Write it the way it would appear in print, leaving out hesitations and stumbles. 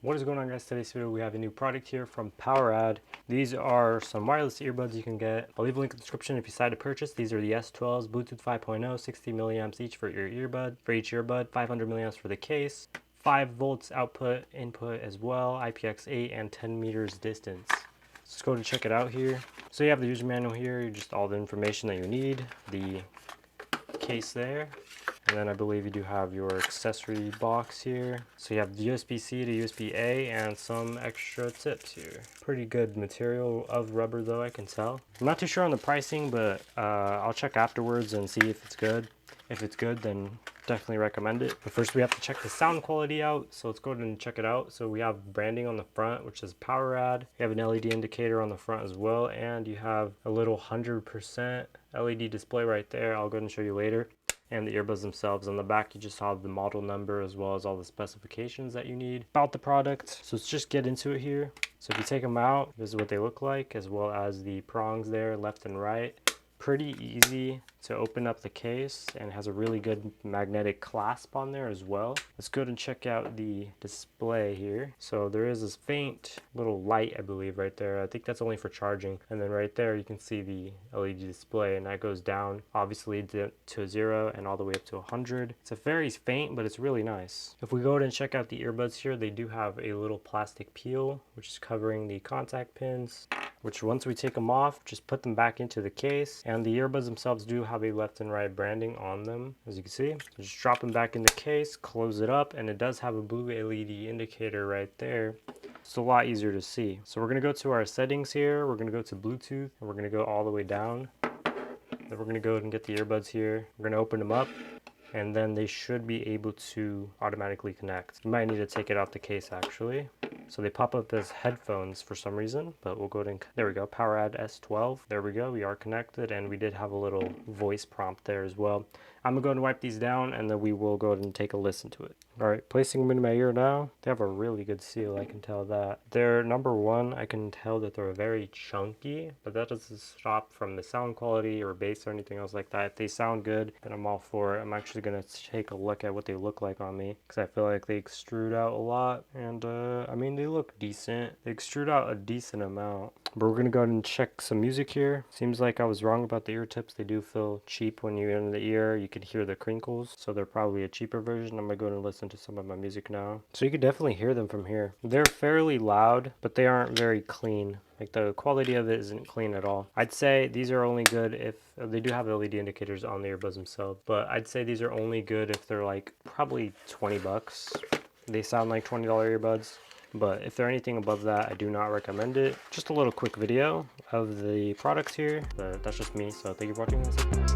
What is going on, guys? Today's video we have a new product here from PowerADD. These are some wireless earbuds you can get. I'll leave a link in the description if you decide to purchase. These are the S12s, Bluetooth 5.0, 60 milliamps each for your earbud. For each earbud, 500 milliamps for the case, 5 volts output, input as well, IPX8, and 10 meters distance. Let's go and check it out here. So you have the user manual here, just all the information that you need, the case there. And then I believe you do have your accessory box here. So you have USB-C to USB-A and some extra tips here. Pretty good material of rubber though, I can tell. I'm not too sure on the pricing, but I'll check afterwards and see if it's good. If it's good, then definitely recommend it. But first we have to check the sound quality out. So let's go ahead and check it out. So we have branding on the front, which is PowerADD. You have an LED indicator on the front as well. And you have a little 100% LED display right there. I'll go ahead and show you later. And the earbuds themselves. On the back you just have the model number as well as all the specifications that you need about the product. So let's just get into it here. So if you take them out, this is what they look like, as well as the prongs there left and right. Pretty easy to open up the case and has a really good magnetic clasp on there as well. Let's go ahead and check out the display here. So there is this faint little light, I believe, right there. I think that's only for charging. And then right there you can see the LED display, and that goes down obviously to 0 and all the way up to 100. It's a very faint, but it's really nice. If we go ahead and check out the earbuds here, they do have a little plastic peel which is covering the contact pins, which once we take them off, just put them back into the case. And the earbuds themselves do have a left and right branding on them, as you can see. So just drop them back in the case, close it up, and it does have a blue LED indicator right there. It's a lot easier to see. So we're gonna go to our settings here. We're gonna go to Bluetooth, and we're gonna go all the way down. Then we're gonna go ahead and get the earbuds here. We're gonna open them up, and then they should be able to automatically connect. You might need to take it out the case actually. So they pop up as headphones for some reason, but we'll go ahead and, there we go, PowerADD S12. There we go, we are connected, and we did have a little voice prompt there as well. I'm gonna go ahead and wipe these down, and then we will go ahead and take a listen to it. All right, placing them in my ear now. They have a really good seal, I can tell that. They're number one, I can tell that they're very chunky, but that doesn't stop from the sound quality or bass or anything else like that. If they sound good, then I'm all for it. I'm actually gonna take a look at what they look like on me, because I feel like they extrude out a lot, and I mean, they look decent. They extrude out a decent amount. But we're gonna go ahead and check some music here. Seems like I was wrong about the ear tips. They do feel cheap when you're in the ear. You can hear the crinkles, so they're probably a cheaper version. I'm gonna go ahead and listen to some of my music now. So you can definitely hear them from here. They're fairly loud, but they aren't very clean. Like, the quality of it isn't clean at all. I'd say these are only good if they do have LED indicators on the earbuds themselves, but I'd say these are only good if they're like probably 20 bucks. They sound like $20 earbuds. But if they're anything above that, I do not recommend it. Just a little quick video of the products here, but that's just me, so thank you for watching this.